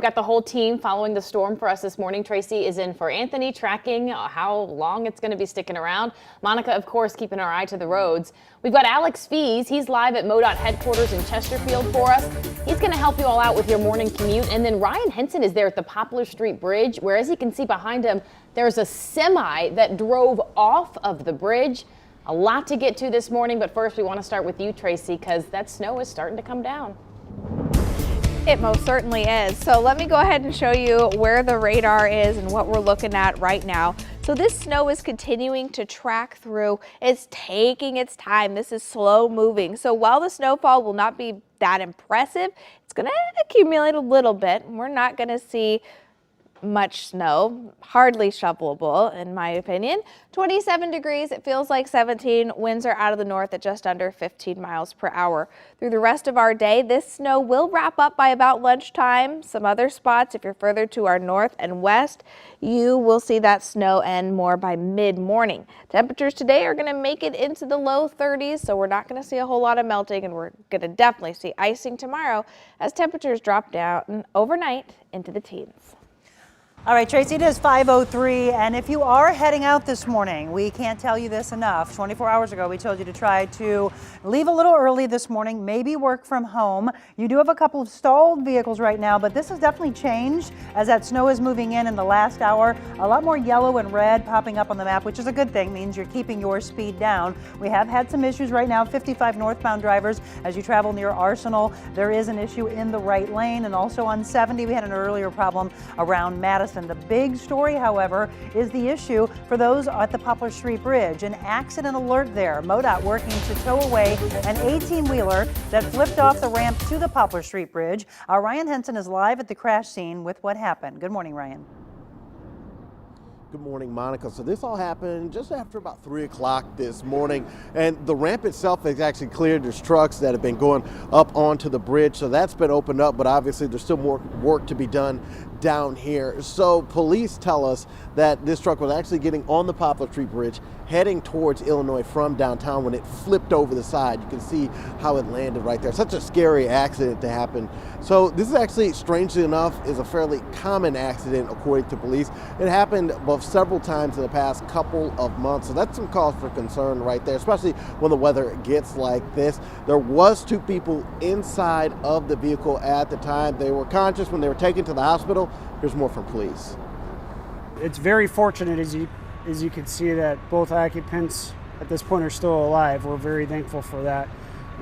We've got the whole team following the storm for us this morning. Tracy is in for Anthony, tracking how long it's going to be sticking around. Monica, of course, keeping our eye to the roads. We've got Alex Fees. He's live at MoDOT headquarters in Chesterfield for us. He's going to help you all out with your morning commute. And then Ryan Henson is there at the Poplar Street Bridge, where, as you can see behind him, there's a semi that drove off of the bridge. A lot to get to this morning, but first we want to start with you, Tracy, because that snow is starting to come down. It most certainly is. So let me go ahead and show you where the radar is and what we're looking at right now. So this snow is continuing to track through. It's taking its time. This is slow moving. So while the snowfall will not be that impressive, it's going to accumulate a little bit. We're not going to see much snow, hardly shovelable in my opinion. 27 degrees, it feels like 17. Winds are out of the north at just under 15 miles per hour. Through the rest of our day, this snow will wrap up by about lunchtime. Some other spots, if you're further to our north and west, you will see that snow end more by mid-morning. Temperatures today are going to make it into the low 30s, so we're not going to see a whole lot of melting, and we're going to definitely see icing tomorrow as temperatures drop down overnight into the teens. All right, Tracy, it is 5:03, and if you are heading out this morning, we can't tell you this enough. 24 hours ago, we told you to try to leave a little early this morning, maybe work from home. You do have a couple of stalled vehicles right now, but this has definitely changed as that snow is moving in the last hour. A lot more yellow and red popping up on the map, which is a good thing, means you're keeping your speed down. We have had some issues right now. 55 northbound drivers, as you travel near Arsenal, there is an issue in the right lane, and also on 70, we had an earlier problem around Madison. The big story, however, is the issue for those at the Poplar Street Bridge. An accident alert there. MoDOT working to tow away an 18-wheeler that flipped off the ramp to the Poplar Street Bridge. Our Ryan Henson is live at the crash scene with what happened. Good morning, Ryan. Good morning, Monica. So this all happened just after about 3 o'clock this morning, and the ramp itself is actually cleared. There's trucks that have been going up onto the bridge, so that's been opened up, but obviously there's still more work to be done down here. So police tell us that this truck was actually getting on the Poplar Street Bridge, heading towards Illinois from downtown when it flipped over the side. You can see how it landed right there. Such a scary accident to happen. So this is actually, strangely enough, is a fairly common accident according to police. It happened several times in the past couple of months, so that's some cause for concern right there, especially when the weather gets like this. There was 2 people inside of the vehicle at the time. They were conscious when they were taken to the hospital. Here's more from police. It's very fortunate, as you can see, that both occupants at this point are still alive. We're very thankful for that,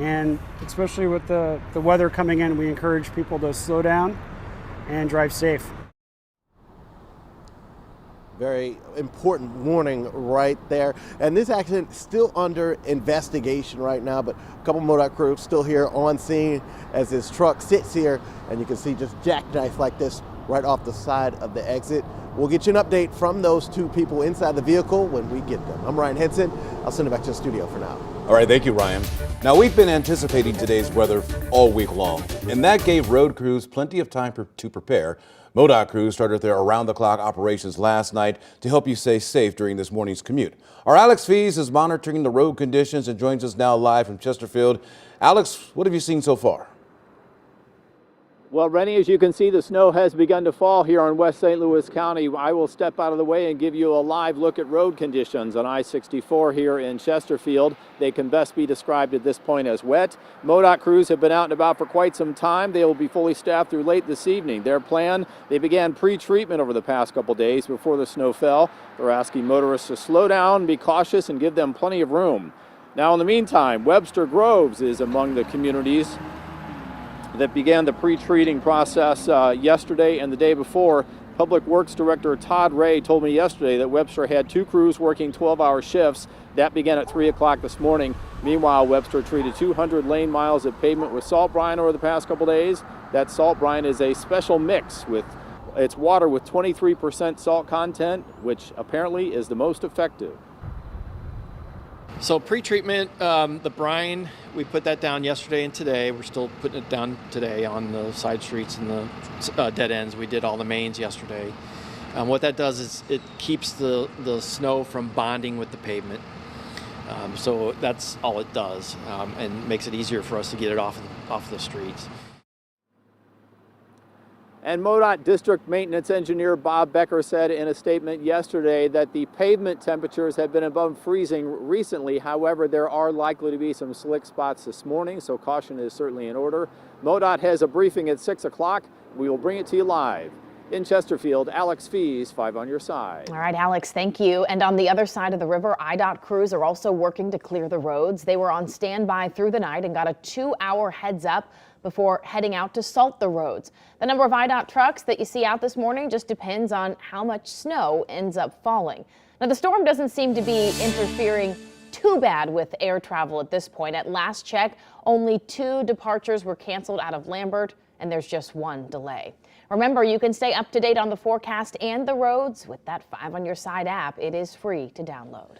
and especially with the weather coming in, we encourage people to slow down and drive safe. Very important warning right there. And this accident is still under investigation right now, but a couple MoDOT crews still here on scene as this truck sits here, and you can see just jackknife like this right off the side of the exit. We'll get you an update from those 2 people inside the vehicle when we get them. I'm Ryan Henson. I'll send it back to the studio for now. All right, thank you, Ryan. Now, we've been anticipating today's weather all week long, and that gave road crews plenty of time to prepare. MoDOT crews started their around-the-clock operations last night to help you stay safe during this morning's commute. Our Alex Fees is monitoring the road conditions and joins us now live from Chesterfield. Alex, what have you seen so far? Well, Rennie, as you can see, the snow has begun to fall here in West St. Louis County. I will step out of the way and give you a live look at road conditions on I-64 here in Chesterfield. They can best be described at this point as wet. MoDOT crews have been out and about for quite some time. They will be fully staffed through late this evening. Their plan, they began pre-treatment over the past couple days before the snow fell. They're asking motorists to slow down, be cautious, and give them plenty of room. Now, in the meantime, Webster Groves is among the communities that began the pre-treating process yesterday and the day before. Public Works Director Todd Ray told me yesterday that Webster had 2 crews working 12-hour shifts. That began at 3 o'clock this morning. Meanwhile, Webster treated 200 lane miles of pavement with salt brine over the past couple days. That salt brine is a special mix with it's water with 23% salt content, which apparently is the most effective. So pre-treatment, the brine, we put that down yesterday and today. We're still putting it down today on the side streets and the dead ends. We did all the mains yesterday. What that does is it keeps the snow from bonding with the pavement. So that's all it does, and makes it easier for us to get it off the streets. And MoDOT District Maintenance Engineer Bob Becker said in a statement yesterday that the pavement temperatures have been above freezing recently. However, there are likely to be some slick spots this morning, so caution is certainly in order. MoDOT has a briefing at 6 o'clock. We will bring it to you live. In Chesterfield, Alex Fees, 5 on your side. All right, Alex, thank you. And on the other side of the river, IDOT crews are also working to clear the roads. They were on standby through the night and got a 2-hour heads up before heading out to salt the roads. The number of IDOT trucks that you see out this morning just depends on how much snow ends up falling. Now, the storm doesn't seem to be interfering too bad with air travel at this point. At last check, only 2 departures were canceled out of Lambert, and there's just 1 delay. Remember, you can stay up to date on the forecast and the roads with that 5 on your side app. It is free to download.